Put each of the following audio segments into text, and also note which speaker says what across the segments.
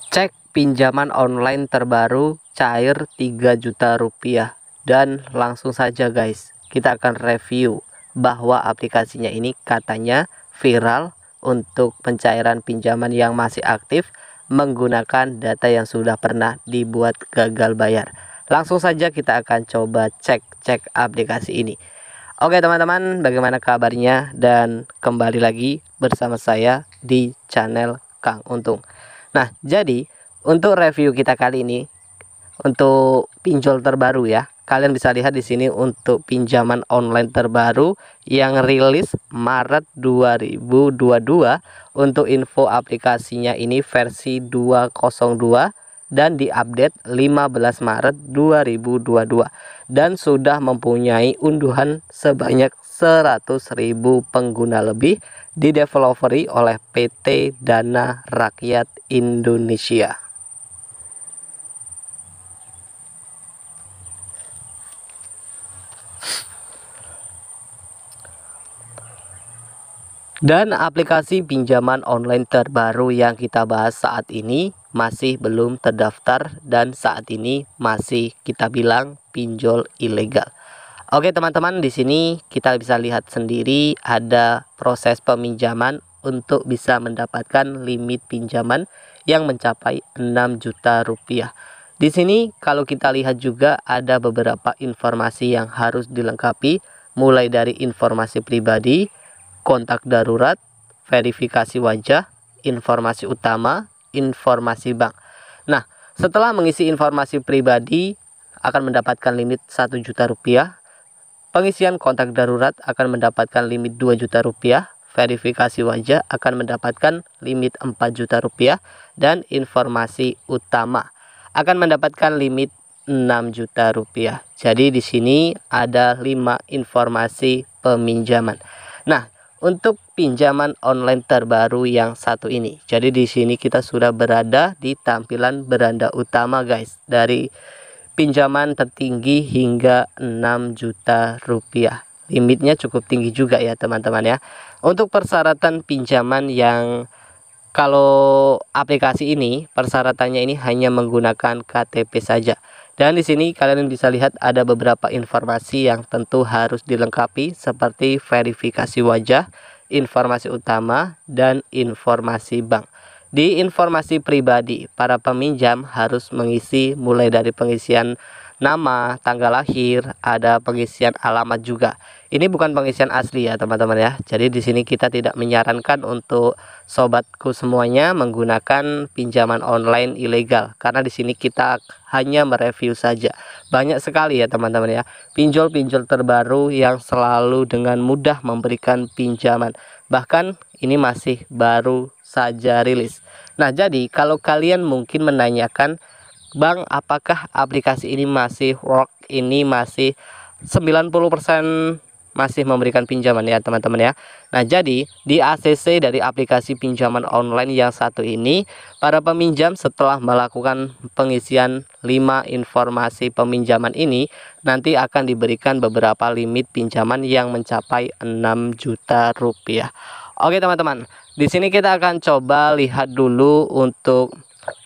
Speaker 1: Cek pinjaman online terbaru cair 3 juta rupiah. Dan langsung saja guys, kita akan review bahwa aplikasinya ini katanya viral untuk pencairan pinjaman yang masih aktif menggunakan data yang sudah pernah dibuat gagal bayar. Langsung saja kita akan coba cek aplikasi ini. Oke teman-teman, bagaimana kabarnya? Dan kembali lagi bersama saya di channel Kang Untung. Nah, jadi untuk review kita kali ini untuk pinjol terbaru ya. Kalian bisa lihat di sini untuk pinjaman online terbaru yang rilis Maret 2022. Untuk info aplikasinya ini versi 202 dan diupdate 15 Maret 2022 dan sudah mempunyai unduhan sebanyak 100.000 pengguna lebih, dideveloperi oleh PT Dana Rakyat Indonesia. Dan aplikasi pinjaman online terbaru yang kita bahas saat ini masih belum terdaftar dan saat ini masih kita bilang pinjol ilegal. Oke teman-teman, di sini kita bisa lihat sendiri ada proses peminjaman untuk bisa mendapatkan limit pinjaman yang mencapai 6 juta rupiah. Di sini kalau kita lihat juga ada beberapa informasi yang harus dilengkapi, mulai dari informasi pribadi, kontak darurat, verifikasi wajah, informasi utama, informasi bank. Nah, setelah mengisi informasi pribadi akan mendapatkan limit 1 juta rupiah. Pengisian kontak darurat akan mendapatkan limit 2 juta rupiah. Verifikasi wajah akan mendapatkan limit 4 juta rupiah. Dan informasi utama akan mendapatkan limit 6 juta rupiah. Jadi di sini ada 5 informasi peminjaman. Nah, untuk pinjaman online terbaru yang satu ini. Jadi di sini kita sudah berada di tampilan beranda utama guys. Dari pinjaman tertinggi hingga 6 juta rupiah. Limitnya cukup tinggi juga ya teman-teman ya. Untuk persyaratan pinjaman yang kalau aplikasi ini persyaratannya ini hanya menggunakan KTP saja. Dan di sini kalian bisa lihat ada beberapa informasi yang tentu harus dilengkapi seperti verifikasi wajah, informasi utama, dan informasi bank. Di informasi pribadi, para peminjam harus mengisi mulai dari pengisian nama, tanggal lahir, ada pengisian alamat juga. Ini bukan pengisian asli ya teman-teman ya. Jadi di sini kita tidak menyarankan untuk sobatku semuanya menggunakan pinjaman online ilegal, karena di sini kita hanya mereview saja. Banyak sekali ya teman-teman ya pinjol-pinjol terbaru yang selalu dengan mudah memberikan pinjaman. Bahkan ini masih baru saja rilis. Nah, jadi kalau kalian mungkin menanyakan, Bang, apakah aplikasi ini masih work? Ini masih 90% masih memberikan pinjaman ya teman-teman ya. Nah, jadi di ACC dari aplikasi pinjaman online yang satu ini, para peminjam setelah melakukan pengisian 5 informasi peminjaman ini nanti akan diberikan beberapa limit pinjaman yang mencapai 6 juta rupiah. Oke teman-teman, di sini kita akan coba lihat dulu untuk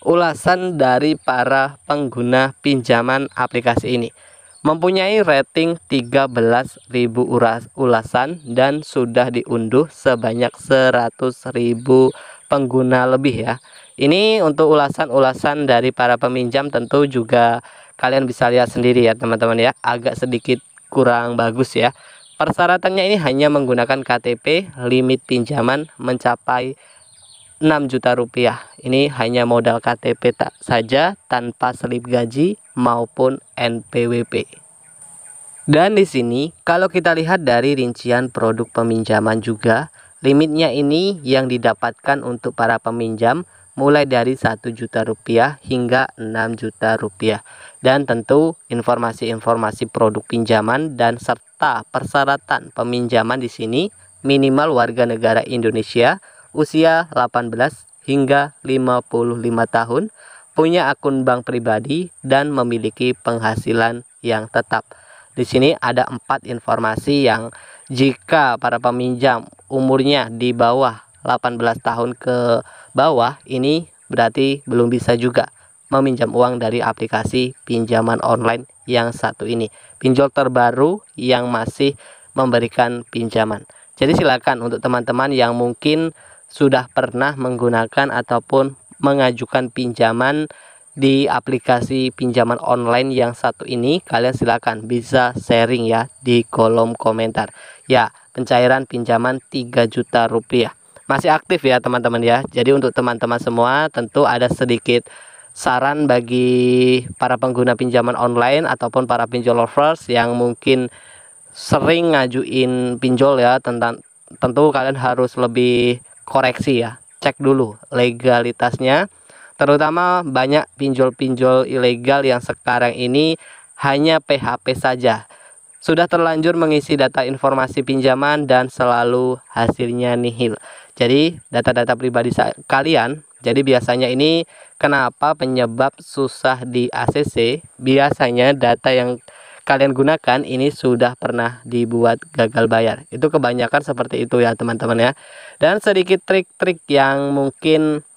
Speaker 1: ulasan dari para pengguna pinjaman aplikasi ini. Mempunyai rating 13.000 ulasan dan sudah diunduh sebanyak 100.000 pengguna lebih ya. Ini untuk ulasan-ulasan dari para peminjam, tentu juga kalian bisa lihat sendiri ya teman-teman ya, agak sedikit kurang bagus ya. Persyaratannya ini hanya menggunakan KTP, limit pinjaman mencapai 6 juta rupiah. Ini hanya modal KTP saja tanpa slip gaji maupun NPWP. Dan di sini kalau kita lihat dari rincian produk peminjaman juga, limitnya ini yang didapatkan untuk para peminjam mulai dari 1 juta rupiah hingga 6 juta rupiah. Dan tentu informasi-informasi produk pinjaman dan serta persyaratan peminjaman di sini minimal warga negara Indonesia, usia 18 hingga 55 tahun, punya akun bank pribadi dan memiliki penghasilan yang tetap. Di sini ada 4 informasi yang jika para peminjam umurnya di bawah 18 tahun ke bawah, ini berarti belum bisa juga meminjam uang dari aplikasi pinjaman online yang satu ini. Pinjol terbaru yang masih memberikan pinjaman. Jadi silakan untuk teman-teman yang mungkin sudah pernah menggunakan ataupun mengajukan pinjaman di aplikasi pinjaman online yang satu ini, kalian silakan bisa sharing ya di kolom komentar. Ya, pencairan pinjaman 3 juta rupiah masih aktif ya teman-teman ya. Jadi untuk teman-teman semua tentu ada sedikit saran bagi para pengguna pinjaman online ataupun para pinjol lovers yang mungkin sering ngajuin pinjol ya, tentu kalian harus lebih koreksi ya, cek dulu legalitasnya. Terutama banyak pinjol-pinjol ilegal yang sekarang ini hanya PHP saja. Sudah terlanjur mengisi data informasi pinjaman dan selalu hasilnya nihil. Jadi data-data pribadi kalian. Jadi biasanya ini kenapa penyebab susah di ACC? Biasanya data yang kalian gunakan ini sudah pernah dibuat gagal bayar. Itu kebanyakan seperti itu ya teman-teman ya. Dan sedikit trik-trik yang mungkin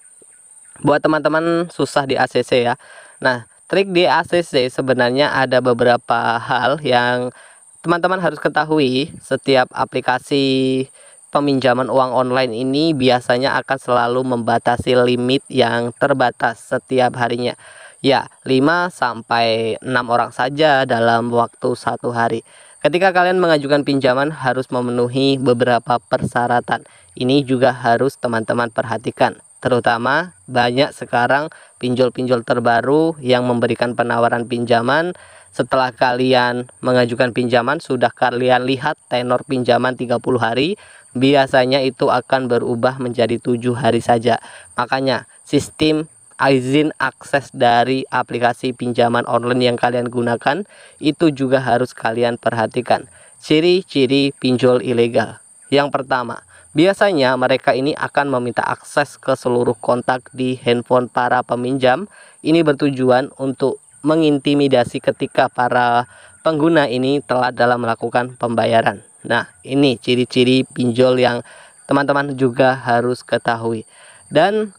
Speaker 1: buat teman-teman susah di ACC ya. Nah, trik di ACC sebenarnya ada beberapa hal yang teman-teman harus ketahui. Setiap aplikasi peminjaman uang online ini biasanya akan selalu membatasi limit yang terbatas setiap harinya. Ya, 5 sampai 6 orang saja dalam waktu 1 hari. Ketika kalian mengajukan pinjaman harus memenuhi beberapa persyaratan. Ini juga harus teman-teman perhatikan. Terutama banyak sekarang pinjol-pinjol terbaru yang memberikan penawaran pinjaman. Setelah kalian mengajukan pinjaman, sudah kalian lihat tenor pinjaman 30 hari, biasanya itu akan berubah menjadi 7 hari saja. Makanya sistem izin akses dari aplikasi pinjaman online yang kalian gunakan itu juga harus kalian perhatikan. Ciri-ciri pinjol ilegal. Yang pertama, biasanya mereka ini akan meminta akses ke seluruh kontak di handphone para peminjam. Ini bertujuan untuk mengintimidasi ketika para pengguna ini telah dalam melakukan pembayaran. Nah, ini ciri-ciri pinjol yang teman-teman juga harus ketahui. Dan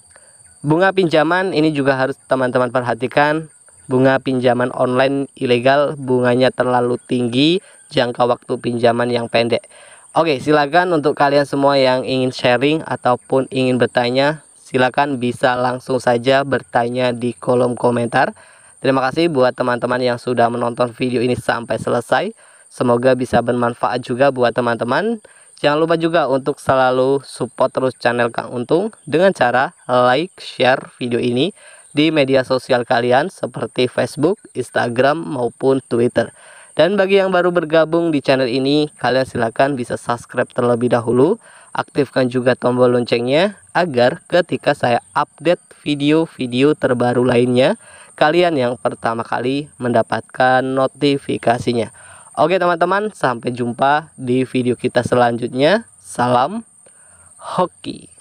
Speaker 1: bunga pinjaman ini juga harus teman-teman perhatikan. Bunga pinjaman online ilegal bunganya terlalu tinggi, jangka waktu pinjaman yang pendek. Oke, silakan untuk kalian semua yang ingin sharing ataupun ingin bertanya, silakan bisa langsung saja bertanya di kolom komentar. Terima kasih buat teman-teman yang sudah menonton video ini sampai selesai. Semoga bisa bermanfaat juga buat teman-teman. Jangan lupa juga untuk selalu support terus channel Kang Untung dengan cara like, share video ini di media sosial kalian seperti Facebook, Instagram, maupun Twitter. Dan bagi yang baru bergabung di channel ini, kalian silahkan bisa subscribe terlebih dahulu. Aktifkan juga tombol loncengnya agar ketika saya update video-video terbaru lainnya, kalian yang pertama kali mendapatkan notifikasinya. Oke teman-teman, sampai jumpa di video kita selanjutnya. Salam hoki.